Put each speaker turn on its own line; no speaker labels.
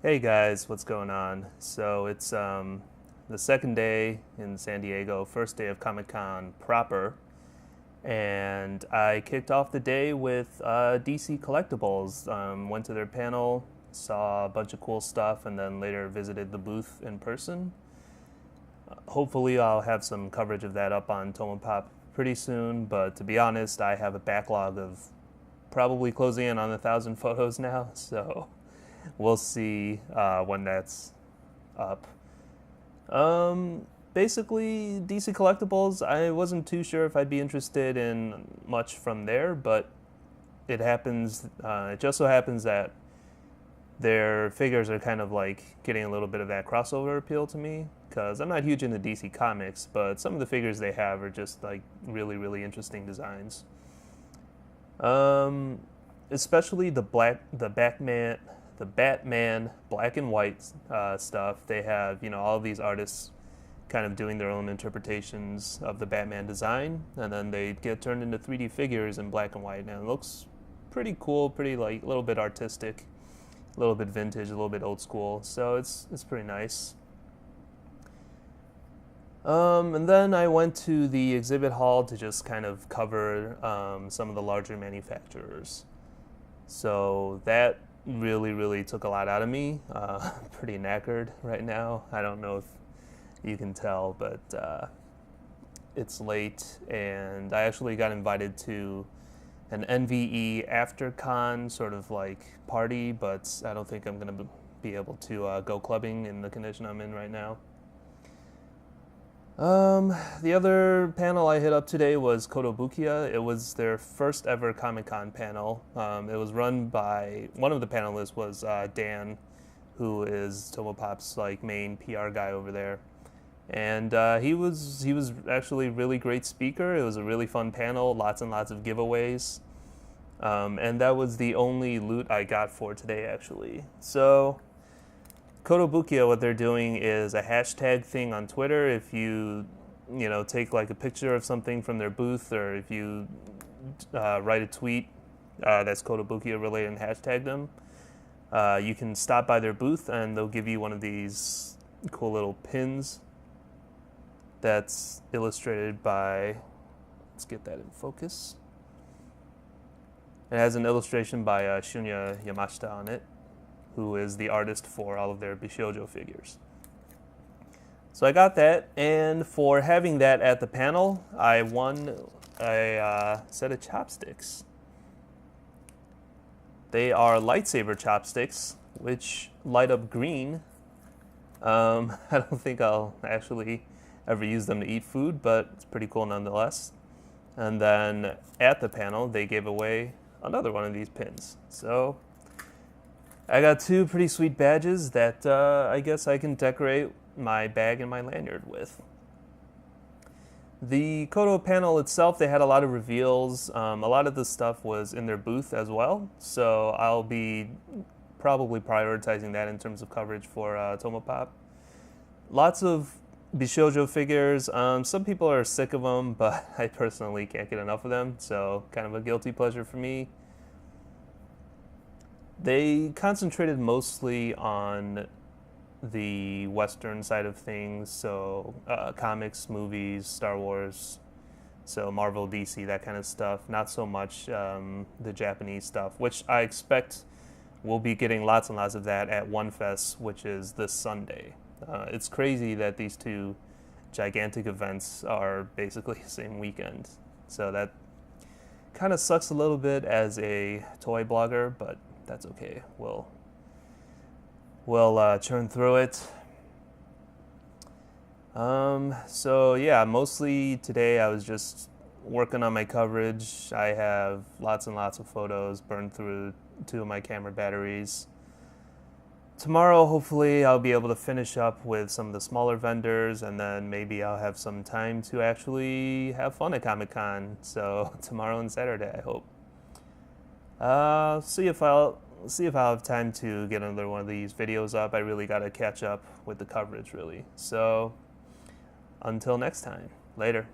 Hey guys, what's going on? So it's the second day in San Diego, first day of Comic-Con proper, and I kicked off the day with DC Collectibles. Went to their panel, saw a bunch of cool stuff, and then later visited the booth in person. Hopefully I'll have some coverage of that up on Tomopop pretty soon, but to be honest, I have a backlog of probably closing in on 1,000 photos now, so we'll see when that's up. Basically, DC Collectibles, I wasn't too sure if I'd be interested in much from there, but it happens. It just so happens that their figures are kind of like getting a little bit of that crossover appeal to me, because I'm not huge into DC Comics, but some of the figures they have are just like really, really interesting designs. Especially the Batman black and white stuff. They have, all of these artists kind of doing their own interpretations of the Batman design, and then they get turned into 3D figures in black and white, and it looks pretty cool, pretty like a little bit artistic, a little bit vintage, a little bit old school. So it's pretty nice. And then I went to the exhibit hall to just kind of cover some of the larger manufacturers. So that really took a lot out of me. Pretty knackered right now. I don't know if you can tell, but it's late, and I actually got invited to an NVE after con sort of like party, but I don't think I'm gonna be able to go clubbing in the condition I'm in right now. The other panel I hit up today was Kotobukiya. It was their first ever Comic-Con panel. It was run by, one of the panelists was Dan, who is Tomopop's like main PR guy over there. And he was actually a really great speaker. It was a really fun panel, lots and lots of giveaways. And that was the only loot I got for today, actually. So Kotobukiya, what they're doing is a hashtag thing on Twitter. If you take like a picture of something from their booth, or if you write a tweet that's Kotobukiya related and hashtag them, you can stop by their booth and they'll give you one of these cool little pins that's illustrated by, let's get that in focus. It has an illustration by Shunya Yamashita on it, who is the artist for all of their Bishoujo figures. So I got that, and for having that at the panel, I won a set of chopsticks. They are lightsaber chopsticks, which light up green. I don't think I'll actually ever use them to eat food, but it's pretty cool nonetheless. And then at the panel, they gave away another one of these pins. So I got two pretty sweet badges that I guess I can decorate my bag and my lanyard with. The Koto panel itself, they had a lot of reveals. A lot of the stuff was in their booth as well, so I'll be probably prioritizing that in terms of coverage for Tomopop. Lots of Bishoujo figures. Some people are sick of them, but I personally can't get enough of them, so kind of a guilty pleasure for me. They concentrated mostly on the Western side of things, so comics, movies, Star Wars, so Marvel, DC, that kind of stuff. Not so much the Japanese stuff, which I expect we'll be getting lots and lots of that at One Fest, which is this Sunday. It's crazy that these two gigantic events are basically the same weekend. So that kind of sucks a little bit as a toy blogger, but that's okay. We'll churn through it. So yeah, mostly today I was just working on my coverage. I have lots and lots of photos, burned through 2 of my camera batteries. Tomorrow, hopefully, I'll be able to finish up with some of the smaller vendors, and then maybe I'll have some time to actually have fun at Comic-Con. So tomorrow and Saturday, I hope. See if I'll have time to get another one of these videos up. I really got to catch up with the coverage, really. So until next time, later.